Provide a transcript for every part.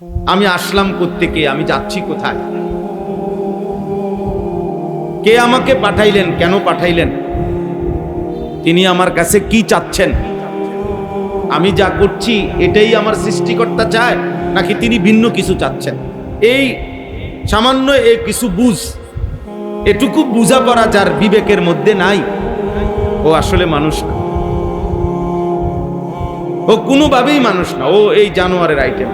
আমি আসলাম কোত্থেকে, আমি যাচ্ছি কোথায়, কে আমাকে পাঠাইলেন, কেন পাঠাইলেন, তিনি আমার কাছে কি চাচ্ছেন, আমি যা করছি এটাই আমার সৃষ্টিকর্তা চায় নাকি তিনি ভিন্ন কিছু চাচ্ছেন। এই সামান্য এই কিছু বুঝ, এটুকু বুঝা পড়া যার বিবেকের মধ্যে নাই, ও আসলে মানুষ না, ও কোনোভাবেই মানুষ না, ও এই জানোয়ারের আইটেম,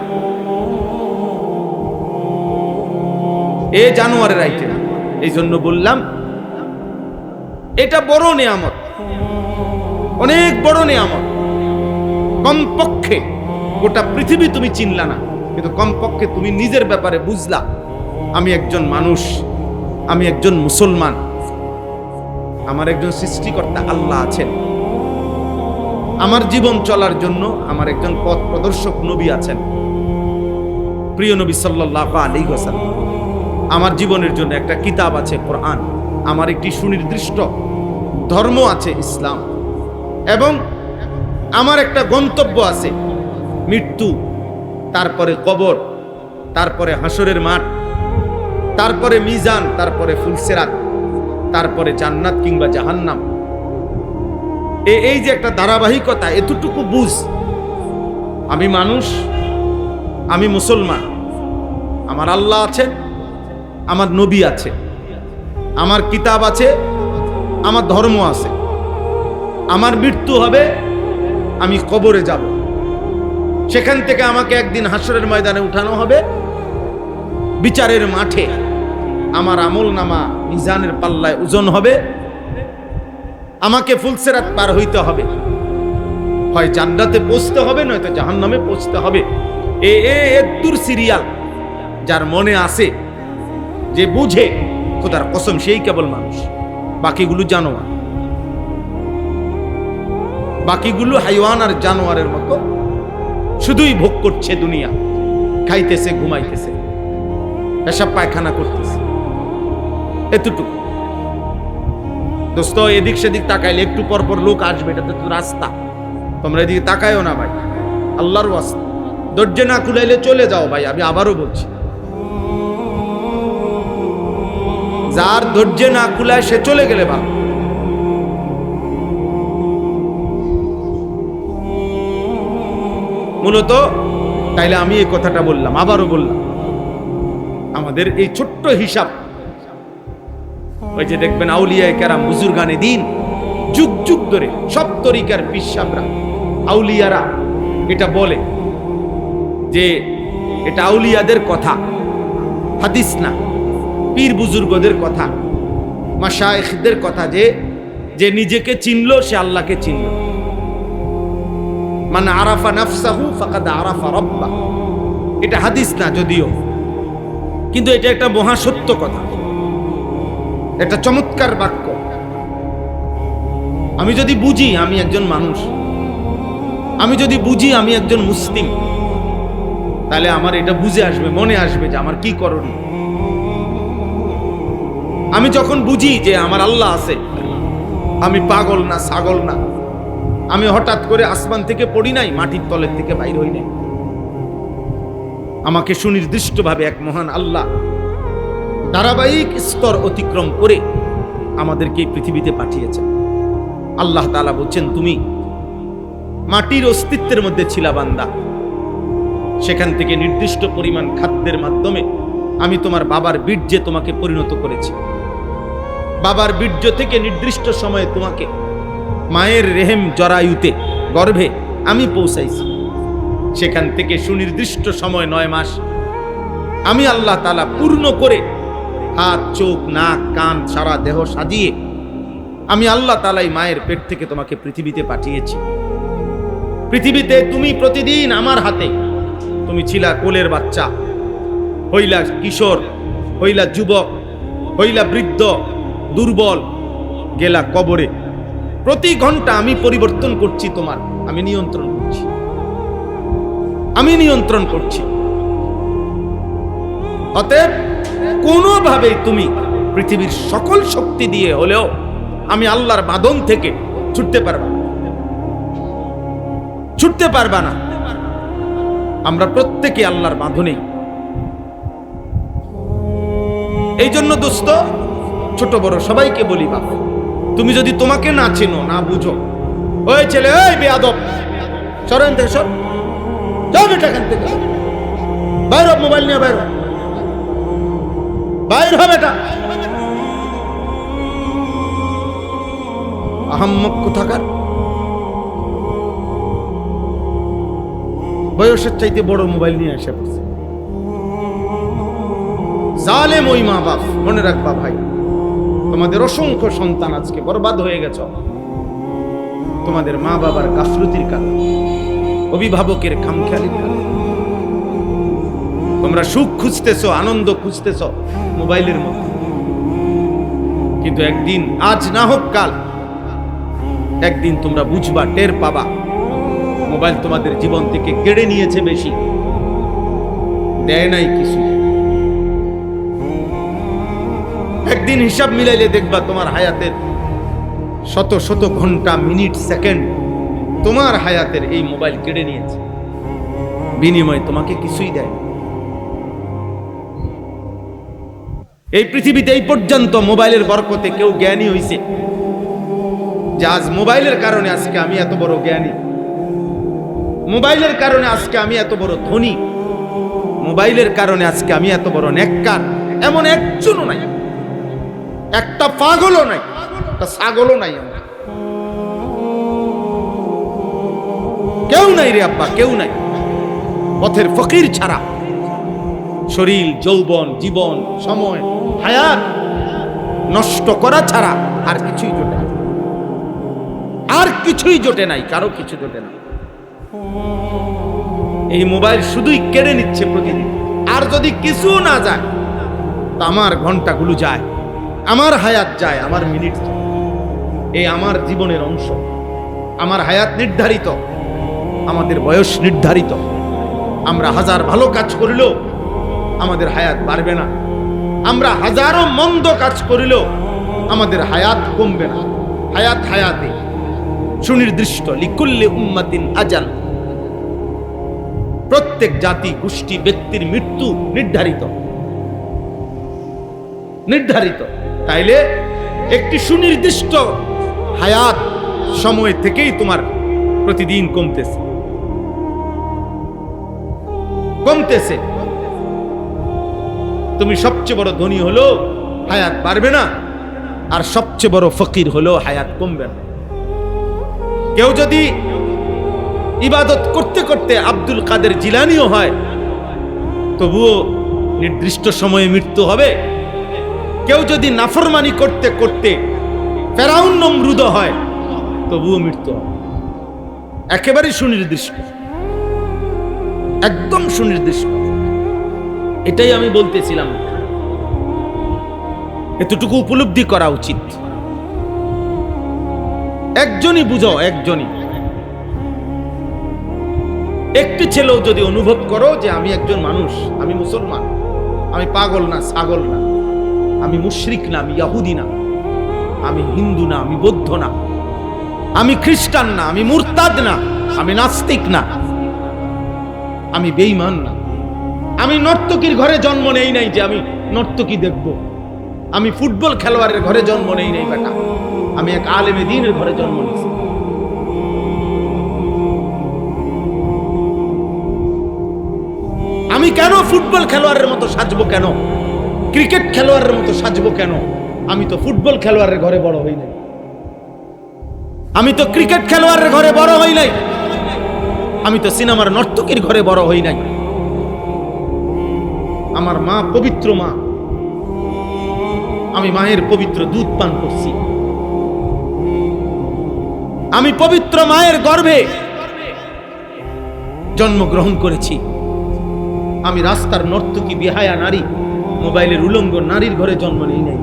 জানোয়ারের আইটেম। এই জন্য বললাম এটা বড় নেয়ামত, অনেক বড় নেয়ামত। কমপক্ষে গোটা পৃথিবী তুমি চিনলা না, কিন্তু কমপক্ষে তুমি নিজের ব্যাপারে বুঝলা আমি একজন মানুষ, আমি একজন মুসলমান, আমার একজন সৃষ্টিকর্তা আল্লাহ আছেন, আমার জীবন চলার জন্য আমার একজন পথ প্রদর্শক নবী আছেন, প্রিয় নবী সাল্লাল্লাহু আলাইহি ওয়াসাল্লাম। আমার জীবনের জন্য একটা কিতাব আছে কোরআন, আমার একটি সুনির্দিষ্ট ধর্ম আছে ইসলাম, এবং আমার একটা গন্তব্য আছে মৃত্যু, তারপরে কবর, তারপরে হাসরের মাঠ, তারপরে মিজান, তারপরে ফুলসিরাত, তারপরে জান্নাত কিংবা জাহান্নাম। এই যে একটা ধারাবাহিকতা, এতটুকু বুঝ, আমি মানুষ, আমি মুসলমান, আমার আল্লাহ আছেন, আমার নবী আছে, আমার কিতাব আছে, আমার ধর্ম আছে, আমার মৃত্যু হবে, আমি কবরে যাব, সেখান থেকে আমাকে একদিন হাসরের ময়দানে উঠানো হবে, বিচারের মাঠে আমার আমল নামা মিজানের পাল্লায় ওজন হবে, আমাকে ফুলসিরাত পার হইতে হবে, হয় জান্নাতে পৌঁছতে হবে নয়তো জাহান্নামে পৌঁছতে হবে। দূর সিরিয়াল যার মনে আছে, যে বুঝে, খোদার কসম সেই কেবল মানুষ, বাকিগুলো জানোয়ার, বাকিগুলো হাইওয়ান আর জানোয়ারের মতো শুধুই ভোগ করছে দুনিয়া, খাইতেছে, ঘুমাইতেছে, পেশাব পায়খানা করতেছে, এতটুকু। দোস্ত, এদিক সেদিক তাকাইলে একটু পর পর লোক আসবে, এটা তো রাস্তা, তোমরা এদিকে তাকায়ও না ভাই, আল্লাহর ওয়াস্তে। ধৈর্য না কুলাইলে চলে যাও ভাই, আমি আবারও বলছি, যার ধৈর্য না কুলায় সে চলে গেলে ভালো। মূলত তাইলে আমি এই কথাটা বললাম, আবারও বললাম, আমাদের এই ছোট্ট হিসাব, ওই যে দেখবেন আউলিয়ায়ে কেরাম, বুজুর্গানে দিন, যুগ যুগ ধরে সব তরিকার পীর সাহেবরা, আউলিয়ারা এটা বলে যে এটা আউলিয়াদের কথা, হাদিস না, পীর বুজুর্গদের কথা, মাশায়েখদের কথা, যে নিজেকে চিনলো সে আল্লাহকে চিনল। মান আরাফা নাফসাহু ফাকাদ আরাফা রাব্বা, এটা হাদিস না যদিও, কিন্তু এটা একটা মহাসত্য কথা, একটা চমৎকার বাক্য। আমি যদি বুঝি আমি একজন মানুষ, আমি যদি বুঝি আমি একজন মুসলিম, তাহলে আমার এটা বুঝে আসবে, মনে আসবে যে আমার কি করণীয়। আমি যখন বুঝি যে আমার আল্লাহ আছে, আমি পাগল না, ছাগল না, আমি হঠাৎ করে আসমান থেকে পড়ি নাই, মাটির তলের থেকে বাইর হই নাই, আমাকে সুনির্দিষ্টভাবে এক মহান আল্লাহ ধারাবাহিক স্তর অতিক্রম করে আমাদেরকে এই পৃথিবীতে পাঠিয়েছেন। আল্লাহ তাআলা বলছেন, তুমি মাটির অস্তিত্বের মধ্যে ছিলা বান্দা, সেখান থেকে নির্দিষ্ট পরিমাণ খাদ্যের মাধ্যমে আমি তোমার বাবার বীর্যে তোমাকে পরিণত করেছি, বাবার বীর্য থেকে নির্দিষ্ট সময়ে তোমাকে মায়ের রেহেম জরায়ুতে, গর্ভে আমি পৌঁছাইছি, সেখান থেকে সুনির্দিষ্ট সময় 9 মাস আমি আল্লাহ তাআলা পূর্ণ করে হাত, চোখ, নাক, কান, সারা দেহ সাজিয়ে আমি আল্লাহ তাআলাই মায়ের পেট থেকে তোমাকে পৃথিবীতে পাঠিয়েছি। পৃথিবীতে তুমি প্রতিদিন আমার হাতে, তুমি ছিলা কোলের বাচ্চা, হইলা কিশোর, হইলা যুবক, হইলা বৃদ্ধ, দুর্বল, গেলা কবরে। প্রতি ঘন্টা আমি পরিবর্তন করছি তোমার, আমি নিয়ন্ত্রণ করছি, আমি নিয়ন্ত্রণ করছি। অতএব কোনোভাবেই তুমি পৃথিবীর সকল শক্তি দিয়ে হলেও আমি আল্লাহর বাঁধন থেকে ছুটতে পারবা না। আমরা প্রত্যেকে আল্লাহর বাঁধনেই। এই জন্য দোস্ত, ছোট বড় সবাইকে বলি, বাপ তুমি যদি তোমাকে না চেনো, না বুঝো, ওই ছেলে, ওই বেয়াদব, সরেন থেকে সর, যাও বেটা এখান থেকে, বাইর হ, মোবাইল নিয়ে বাইর হ, বাইর হ বেটা, আহাম্মক কোথাকার। বয়সের চাইতে বড় মোবাইল নিয়ে এসে পড়ছে। জালেম ওই মা বাপ, মনে রাখবা ভাই, তোমাদের অসংখ্য সন্তান আজকে বরবাদ হয়ে গেছ তোমাদের মা বাবার গাফলতির কারণে, অভিভাবকের খামখেয়ালির কারণে। তোমরা সুখ খুঁজতেছো, আনন্দ খুঁজতেছো মোবাইলের মধ্যে, কিন্তু একদিন, আজ না হোক কাল, একদিন তোমরা বুঝবা, টের পাবা, মোবাইল তোমাদের জীবন থেকে কেড়ে নিয়েছে বেশি, দেয় নাই কিছু। একদিন হিসাব মিলাইলে দেখবা তোমার হায়াতের শত শত ঘন্টা, মিনিট, সেকেন্ড তোমার হায়াতের এই মোবাইল কেড়ে নিয়েছে, বিনিময়ে তোমাকে কিছুই দেয়। এই পৃথিবীতে এই পর্যন্ত মোবাইলের বরকতে কেউ জ্ঞানী হইছে যে আজ মোবাইলের কারণে আজকে আমি এত বড় জ্ঞানী, মোবাইলের কারণে আজকে আমি এত বড় ধনী, মোবাইলের কারণে আজকে আমি এত বড় নেককার, এমন একজনও নাই, একটা পাগলও নাই, একটা ছাগলও নাই, আমার কেউ নাই রে আব্বা, কেউ নাই। পথের ফকির ছাড়া শরীর, যৌবন, জীবন, সময়, হায়াত নষ্ট করা ছাড়া আর কিছুই জোটে না, আর কিছুই জোটে নাই, কারো কিছু জোটে না। এই মোবাইল শুধুই কেড়ে নিচ্ছে প্রতিদিন। আর যদি কিছু না যায়, তা আমার ঘন্টাগুলো যায়, আমার হায়াত যায়, আমার মিনিট যায়। এই আমার জীবনের অংশ, আমার হায়াত নির্ধারিত, আমাদের বয়স নির্ধারিত। আমরা হাজার ভালো কাজ করিলেও আমাদের হায়াত বাড়বে না, আমরা হাজারো মন্দ কাজ করিলেও আমাদের হায়াত কমবে না। হায়াত হায়াতে সুনির্দিষ্ট, লিকুল্লি উম্মাতিন আজাল, প্রত্যেক জাতি, গোষ্ঠী, ব্যক্তির মৃত্যু নির্ধারিত, নির্ধারিত। তাইলে একটি সুনির্দিষ্ট হায়াত সময় থেকেই তোমার প্রতিদিন কমতেছে, কমতেছে। তুমি সবচেয়ে বড় ধনী হলো হায়াত বাড়বে না, আর সবচেয়ে বড় ফকির হলো হায়াত কমবে না। কেউ যদি ইবাদত করতে করতে আব্দুল কাদের জিলানীও হয়, তবুও নির্দিষ্ট সময়ে মৃত্যু হবে। কেউ যদি নাফরমানি করতে করতে ফেরাউন নমরুদ হয়, তবুও মৃত্যু হবে। একেবারে সুনির্দিষ্ট, একদম সুনির্দিষ্ট। এটাই আমি বলতেছিলাম, এতটুকু উপলব্ধি করা উচিত। একজনই বুঝো, একজনই, একটি ছেলেও যদি অনুভব করো যে আমি একজন মানুষ, আমি মুসলমান, আমি পাগল না, ছাগল না, আমি মুশরিক না, আমি ইহুদি না, আমি হিন্দু না, আমি বৌদ্ধ না, আমি খ্রিস্টান না, আমি মুরতাদ না, আমি নাস্তিক না, আমি বেঈমান না, আমি নর্তকীর ঘরে জন্ম নেই নাই যে আমি নর্তকী দেখব, আমি ফুটবল খেলোয়াড়ের ঘরে জন্ম নেই নাই বেটা, আমি এক আলেমে দ্বীনের ঘরে জন্ম নিয়েছি। আমি কেন ফুটবল খেলোয়াড়ের মতো সাজবো, কেন ক্রিকেট খেলোয়াড়ের মতো সাজবো, কেন? আমি তো ফুটবল খেলোয়াড়ের ঘরে বড় হই নাই, আমি তো ক্রিকেট খেলোয়াড়ের ঘরে বড় হই নাই, আমি তো সিনেমার নর্তকীর ঘরে বড় হই নাই। আমার মা পবিত্র মা, আমি মায়ের পবিত্র দুধ পান করছি, আমি পবিত্র মায়ের গর্ভে জন্মগ্রহণ করেছি। আমি রাস্তার নর্তকী, বেহায়া নারী, মোবাইলের উলঙ্গ নারীর ঘরে জন্ম নেই নাই।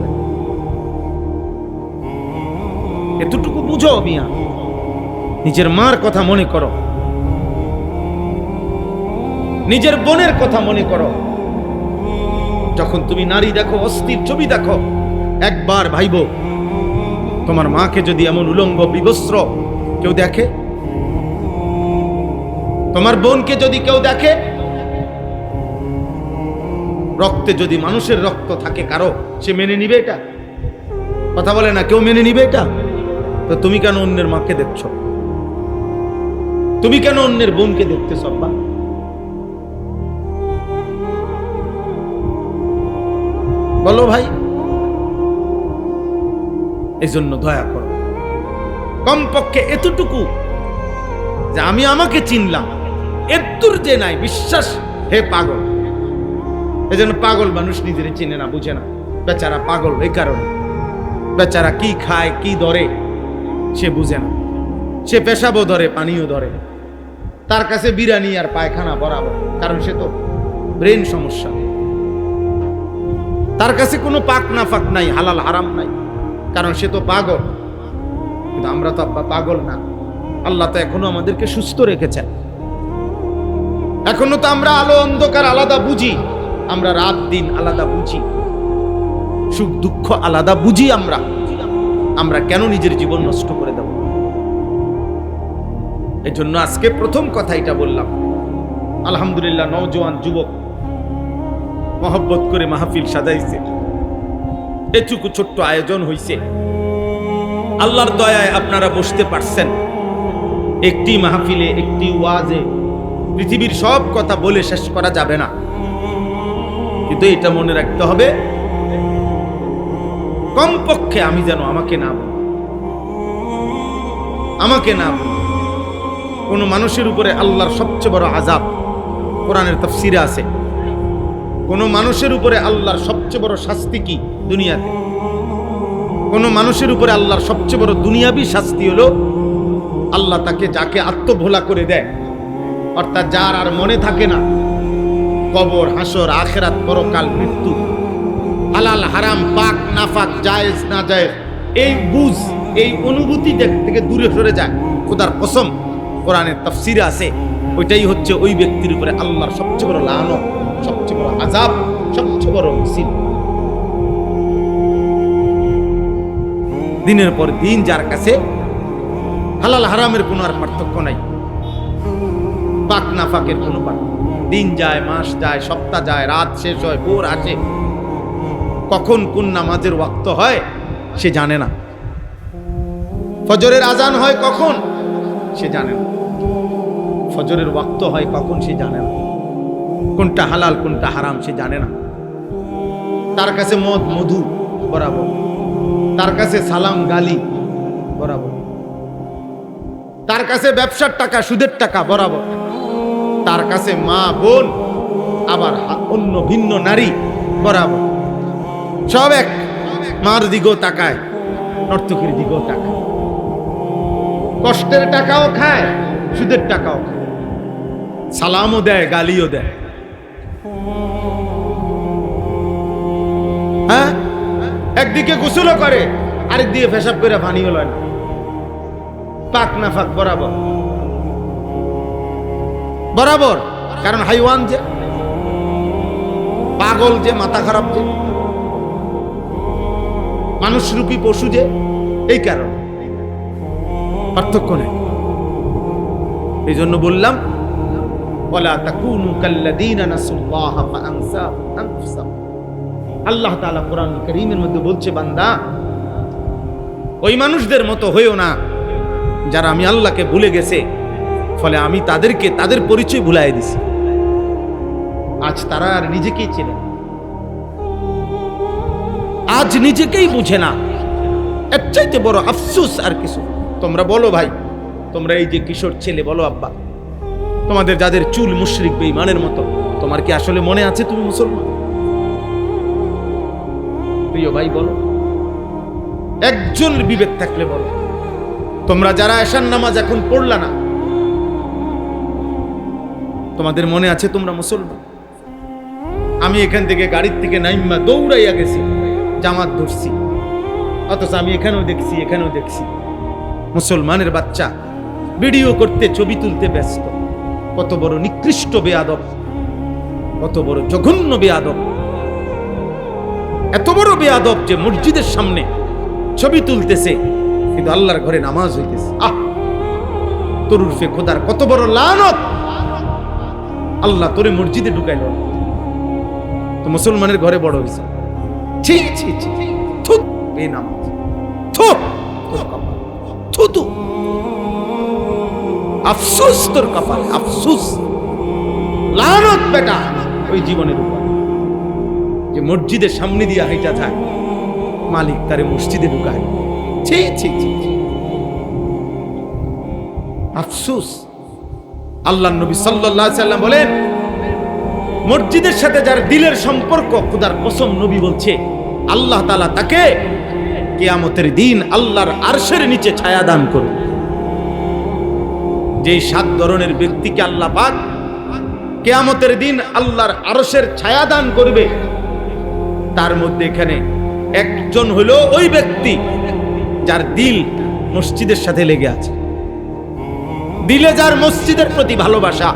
এতটুকু বুঝো মিয়া, নিজের মার কথা মনে করো, নিজের বোনের কথা মনে করো। যখন তুমি নারী দেখো, অস্থির ছবি দেখো, একবার ভাইবো, তোমার মাকে যদি এমন উলঙ্গ বিবস্ত্র কেউ দেখে, তোমার বোনকে যদি কেউ দেখে, রক্তে যদি মানুষের রক্ত থাকে কারো, সে মেনে নিবে এটা? কথা বলে না, কেউ মেনে নিবে এটা? তো তুমি কেন অন্যের মাকে দেখছো? তুমি কেন অন্যের বোনকে দেখতেছ? আব্বা, বলো ভাই। এই জন্য দয়া করো, কমপক্ষে এতটুকু যে আমি আমাকে চিনলাম, এত্তুর যে নাই বিশ্বাস। হে পাগল, এই জন্য পাগল মানুষ নিজের চিনে না, বুঝে না। বেচারা পাগল এই কারণে, বেচারা কি খায় কি ধরে সে বুঝে না। সে পেশাবও ধরে, পানিও ধরে, তার কাছে বিরিয়ানি আর পায়খানা বরাবর, কারণ সে তো ব্রেন সমস্যা। তার কাছে কোনো পাক না ফাক নাই, হালাল হারাম নাই, কারণ সে তো পাগল। কিন্তু আমরা তো আব্বা পাগল না। আল্লাহ তো এখনো আমাদেরকে সুস্থ রেখেছেন। এখনো তো আমরা আলো অন্ধকার আলাদা বুঝি, আমরা রাত দিন আলাদা বুঝি, সুখ দুঃখ আলাদা বুঝি। আমরা কেন নিজের জীবন নষ্ট করে দেব? এই জন্য আজকে প্রথম কথা এটা বললাম। আলহামদুলিল্লাহ, নওজোয়ান যুবক মহব্বত করে মাহফিল সাজাইছে, এটুকু ছোট্ট আয়োজন হইছে। আল্লাহর দয়ায় আপনারা বসতে পারছেন। একটি মাহফিলে, একটি ওয়াজে পৃথিবীর সব কথা বলে শেষ করা যাবে না, কিন্তু এটা মনে রাখতে হবে, কমপক্ষে আমি যেন আমাকে না বলি, আমাকে না বলি। কোন মানুষের উপরে আল্লাহর সবচেয়ে বড় আযাব কোরআনের তাফসীরে আছে। কোন মানুষের উপরে আল্লাহর সবচেয়ে বড় শাস্তি কি দুনিয়াতে? কোন মানুষের উপরে আল্লাহর সবচেয়ে বড় দুনিয়াবী শাস্তি হলো, আল্লাহ তাকে যাকে আত্মভোলা করে দেয়, অর্থাৎ যার আর মনে থাকে না কবর, হাসর, আখিরাত, পরকাল, মৃত্যু, হালাল হারাম, পাক নাফাক, জায়েজ না জায়েজ, এই বুঝ, এই অনুভূতি থেকে দূরে সরে যায়। খোদার কসম, কোরআনের তাফসীরে আছে, ওইটাই হচ্ছে ওই ব্যক্তির উপরে আল্লাহর সবচেয়ে বড় লানত, সবচেয়ে বড় আযাব, সবচেয়ে বড় মুসিবত। দিনের পর দিন যার কাছে হালাল হারামের কোনো আর পার্থক্য নাই, পাক নাফাকের কোনো পার্থক্য। দিন যায়, মাস যায়, সপ্তাহ যায়, রাত শেষ হয়, ভোর আসে, কখন কোন নামাজের ওয়াক্ত হয় সে জানে না। ফজরের আজান হয় কখন সে জানে না, ফজরের ওয়াক্ত হয় কখন সে জানে না, কোনটা হালাল কোনটা হারাম সে জানে না। তার কাছে মদ মধু বরাবর, তার কাছে সালাম গালি বরাবর, তার কাছে ব্যবসার টাকা সুদের টাকা বরাবর, তার কাছে মা বোন আবার অন্য ভিন্ন নারী বরাবর, সব এক। মার দিকেও তাকায়, নর্তকীর দিকেও তাকায়, কষ্টের টাকাও খায়, সুদের টাকাও খায়, সালামও দেয়, গালিও দেয়। হ্যাঁ, একদিকে গোসলও করে, আরেকদিকে পেশাব করে পানিও লয় না, পাক নাফাক বরাবর বরাবর। কারণ হাইওয়ান যে, পাগল যে, মাথা খারাপ যে, মানুষরূপী পশু যে, এই কারণ পার্থক্য নেই। এই জন্য বললাম, ওয়ালা তাকুনু কাল্লাযীনা নাসুল্লাহা ফাআনসাহুম আনফুসাহুম। আল্লাহ তাআলা কোরআন কারীমের মধ্যে বলছে, বান্দা ওই মানুষদের মতো হইও না যারা আমি আল্লাহকে ভুলে গেছে, ফলে আমি তাদেরকে তাদের পরিচয় ভুলাই দিছি। আজ তারা আর নিজেকেই চেনে, আজ নিজেকেই বুঝে না। এর চাইতে বড় আফসোস আর কিছু। তোমরা বলো ভাই, তোমরা এই যে কিশোর ছেলে, বলো আব্বা, তোমাদের যাদের চুল মুশরিক বেঈমানের মতো, তোমার কি আসলে মনে আছে তুমি মুসলমান? প্রিয় ভাই বলো, একজন বিবেক থাকলে বলো। তোমরা যারা এশার নামাজ এখন পড়লা না, তোমাদের মনে আছে তোমরা মুসলমান? আমি এখান থেকে গাড়ির থেকে নাইম্মা দৌড়াইয়া গেছি, জামাত ধরছি, অথচ আমি এখানেও দেখছি, এখানেও দেখছি মুসলমানের বাচ্চা ভিডিও করতে, ছবি তুলতে ব্যস্ত। কত বড় নিকৃষ্ট বেয়াদব, কত বড় জঘন্য বেয়াদব, এত বড় বেয়াদব যে মসজিদের সামনে ছবি তুলতেছে, কিন্তু আল্লাহর ঘরে নামাজ হইতেছে। আহ, তোর উর্ফে খোদার কত বড় লানত! আল্লাহ তোরে মসজিদে ঢুকাইল, তো মুসলমানের ঘরে বড় হয়েছে। ছি ছি ছি, থু বেনামাজ, থু তোর কপাল, থু তু, আফসোস তোর কপাল, আফসোস, লানত বেটা ওই জীবনের উপর যে মসজিদের সামনে দিয়ে হাইটা যায়, মালিক তারে মসজিদে ঢুকায়। ছি ছি ছি, আফসোস। আল্লাহর নবী সাল্লাল্লাহু আলাইহি সাল্লাম বলেন, মসজিদের সাথে যার দিলের সম্পর্ক, খোদার কসম নবী বলছে আল্লাহ তাআলা তাকে কিয়ামতের দিন আল্লাহর আরশের নিচে ছায়া দান করবে। যে 7 ধরনের ব্যক্তিকে আল্লাহ পাক কিয়ামতের দিন আল্লাহর আরশের ছায়া দান করবে, তার মধ্যে এখানে একজন হলো ওই ব্যক্তি যার দিল মসজিদের সাথে লেগে আছে, দিলে যার মসজিদের প্রতি ভালোবাসা।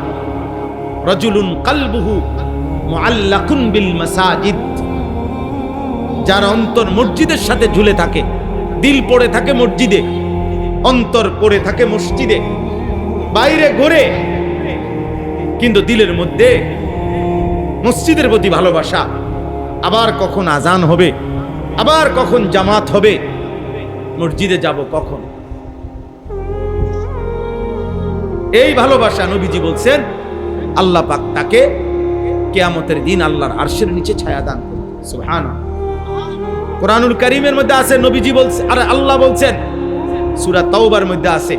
রাজুলুন কলবুহু মুআল্লাকুন বিল মাসাজিদ, যার অন্তর মসজিদের সাথে ঝুলে থাকে, দিল পড়ে থাকে মসজিদে, অন্তর পড়ে থাকে মসজিদে, বাইরে ঘুরে কিন্তু দিলের মধ্যে মসজিদের প্রতি ভালোবাসা। আবার কখন আজান হবে, আবার কখন জামাত হবে, মসজিদে যাব কখন, এই ভালোবাসা নবীজি বলছেন আল্লাহ পাক তাকে কিয়ামতের দিন আল্লাহর আরশের নিচে ছায়া দান করবে। সুবহানাল্লাহ। কোরআনুল কারীমের মধ্যে আছে, নবীজি বলছেন আর আল্লাহ বলছেন সূরা তাওবার মধ্যে আছে,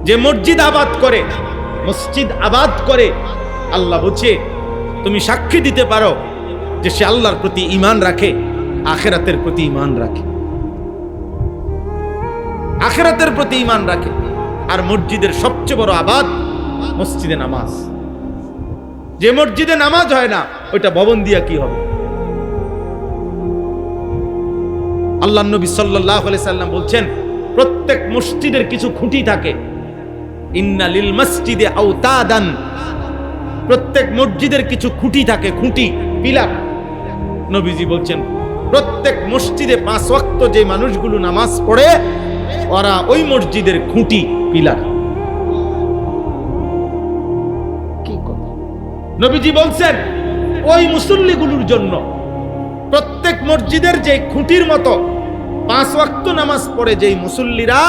যে মসজিদ আবাদ করে, মসজিদ আবাদ করে, আল্লাহ বলছে তুমি সাক্ষী দিতে পারো যে সে আল্লাহর প্রতি ঈমান রাখে, আখিরাতের প্রতি ঈমান রাখে, আখিরাতের প্রতি ঈমান রাখে। আর মসজিদের সবচেয়ে বড় আবাদ মসজিদে নামাজ। যে মসজিদে নামাজ হয় না, ওইটা ভবন দিয়া কি হবে? আল্লাহর নবী সাল্লাল্লাহু আলাইহি সাল্লাম বলছেন প্রত্যেক মসজিদের কিছু খুঁটি থাকে, ইন্না লিল মসজিদে আওতাদান, প্রত্যেক মসজিদের কিছু খুঁটি থাকে, খুঁটি, পিলার। নবীজি বলছেন প্রত্যেক মসজিদে 5 ওয়াক্ত যে মানুষগুলো নামাজ পড়ে ওরা ওই মসজিদের খুঁটি, পিলার। কি কথা? নবীজি বলছেন ওই মুসল্লিগুলোর জন্য প্রত্যেক মসজিদের যে খুঁটির মতো 5 ওয়াক্ত নামাজ পড়ে যেই মুসল্লিরা,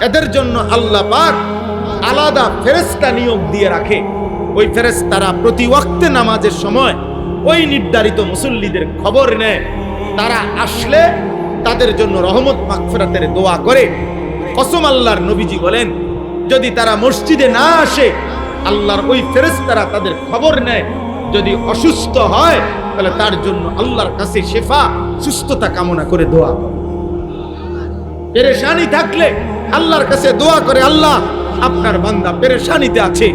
এদের জন্য আল্লাহ পাক আলাদা ফেরেশতা নিয়োগ দিয়ে রাখে। ওই ফেরেশতারা প্রতি ওয়াক্তে নামাজের সময় ওই নির্ধারিত মুসল্লিদের খবর নেয়, তারা আসলে তাদের জন্য রহমত মাগফিরাতের দোয়া করে। কসম আল্লাহর, নবীজি বলেন যদি তারা মসজিদে না আসে, আল্লাহর ওই ফেরেশতারা তাদের খবর নেয়, যদি অসুস্থ হয় তাহলে তার জন্য আল্লাহর কাছে শিফা, সুস্থতা কামনা করে দোয়া করে। পেরেশানি থাকলে আল্লাহর কাছে দোয়া করে, আল্লাহ আপনার বান্দা পেরেশানিতে আছে,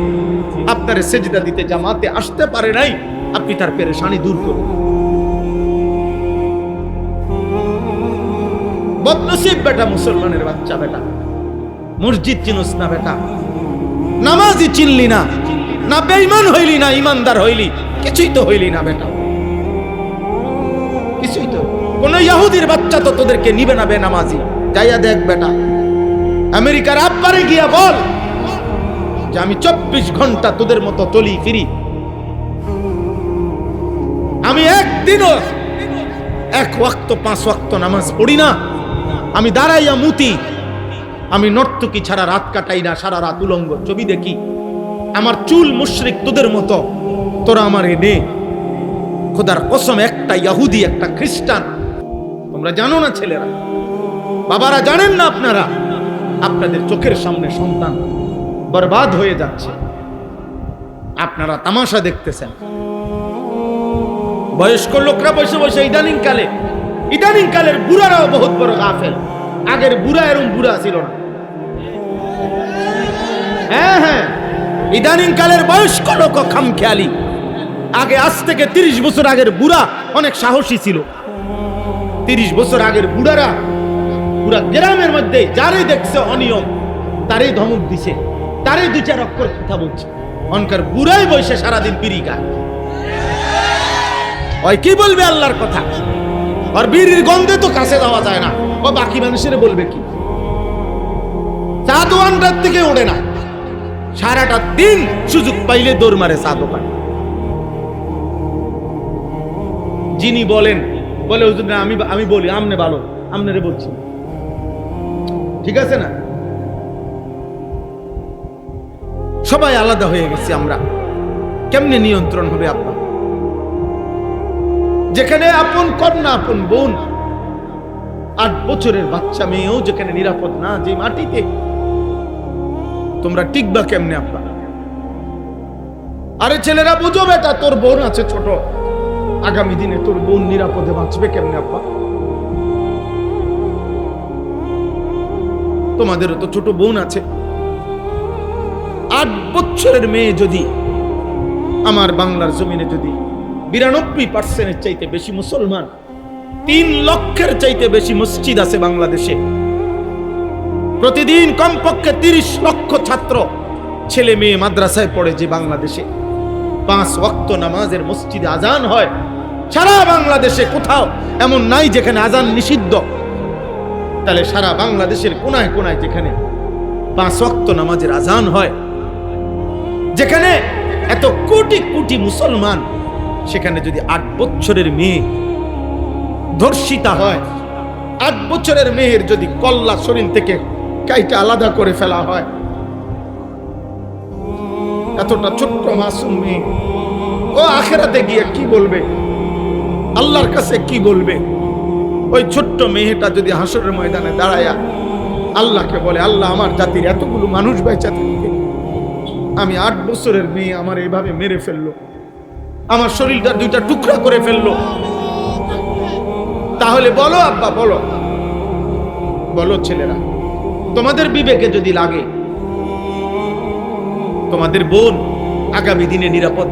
আপনার সেজদা দিতে জামাতে আসতে পারে নাই, আপনি তার পেরেশানি দূর করুন। বদনসিব বেটা, মুসলমানের বাচ্চা বেটা, মসজিদ চিনস না বেটা, নামাজি চিনলি না, না বেঈমান হইলি না ইমানদার হইলি, কিছুই তো হইলি না বেটা, কিছুই তো। কোন ইহুদির বাচ্চা তো তোদেরকে নিবে না বেনামাজি। যাইয়া দেখ বেটা, আমেরিকার আব্বারে গিয়া বল যে আমি 24 ঘন্টা তোদের মতো চলি ফিরি, আমি একদিনও 1 ওয়াক্ত 5 ওয়াক্ত নামাজ পড়ি না, আমি দাঁড়াইয়া মুতি, আমি নর্তকী ছাড়া রাত কাটাই না, সারা রাত উলঙ্গ ছবি দেখি, আমার চুল মুশরিক তোদের মতো, তোরা আমার এনে। খোদার কসম, একটা ইহুদি একটা খ্রিস্টান, তোমরা জানো না ছেলেরা, বাবারা জানেন না আপনারা, আপনাদের চোখের সামনে সন্তান বরবাদ হয়ে যাচ্ছে, আপনারা তামাশা দেখতেছেন। বয়স্ক লোকরা বসে বসে ইদানিং কালের বুড়ারাও বহুত বড় গাফেল। আগের বুড়া এরকম বুড়া ছিল না। হ্যাঁ, ইদানিং কালের বয়স্ক লোক খামখেয়ালি। আগে আজ থেকে 30 বছর আগের বুড়া অনেক সাহসী ছিল। 30 বছর আগের বুড়ারা পুরা গ্রামের মধ্যে যারে দেখছে অনিয়ম তারই ধমক দিছে, তারই 2-4 অক্ষর কথা বলছে। অনকার বুড়াই বসে সারাদিন বিড়ি খায়, ওই কি বলবে আল্লাহর কথা? আর বিড়ির গন্ধে তো কাছে যাওয়া যায় না, ও বাকি মানুষের বলবে কি? চা দোকানটার থেকে ওঠে না, সারাটা দিন সুযোগ পাইলে দৌড় মারে চা দোকান। যিনি বলেন, বলে হুজুর না আমি বলি, আমনে ভালো, আমনেরে বলছি, ঠিক আছে না? সবাই আলাদা হয়ে গেছি আমরা, কেমনে নিয়ন্ত্রণ হবে আব্বা? যেখানে আপন কন্যা, আপন বোন, 8 বছরের বাচ্চা মেয়েও যেখানে নিরাপদ না, যে মাটিতে, তোমরা টিকবা কেমনে আব্বা? আরে ছেলেরা বুঝো বেটা, তোর বোন আছে ছোট, আগামী দিনে তোর বোন নিরাপদে বাঁচবে কেমনে আব্বা? তোমাদেরও তো ছোট বোন আছে। 8 বছরের মেয়ে যদি আমার বাংলার জমিনে যদি 92% চাইতে বেশি মুসলমান, 3 লক্ষের চাইতে বেশি মসজিদ আছে বাংলাদেশে, প্রতিদিন কমপক্ষে 30 লক্ষ ছাত্র ছেলে মেয়ে মাদ্রাসায় পড়ে, যে বাংলাদেশে 5 ওয়াক্ত নামাজের মসজিদে আজান হয়, সারা বাংলাদেশে কোথাও এমন নাই যেখানে আজান নিষিদ্ধ। তাহলে সারা বাংলাদেশের কোনায় কোনায় যেখানে 5 ওয়াক্ত নামাজের আজান হয়, যেখানে এত কোটি কোটি মুসলমান, সেখানে যদি 8 বছরের মেয়ে ধর্ষিতা হয়, 8 বছরের মেয়ের যদি কল্লা শরীর থেকে কাইটা আলাদা করে ফেলা হয়, এতটা ছোট্ট মাসুম মেয়ে, ও আখিরাতে গিয়ে কি বলবে, আল্লাহর কাছে কি বলবে? ওই ছোট্ট মেয়েটা যদি হাসরের ময়দানে দাঁড়ায়া আল্লাহকে বলে, আল্লাহ আমার জাতির এতগুলো মানুষ বেঁচে থাকতে আমি 8 বছরের মেয়ে আমার এভাবে মেরে ফেললো, আমার শরীরটা 2টা টুকরা করে ফেললো, তাহলে বলো আব্বা, বলো বলো ছেলেরা, তোমাদের বিবেকে যদি লাগে তোমাদের বোন আগামী দিনে নিরাপদ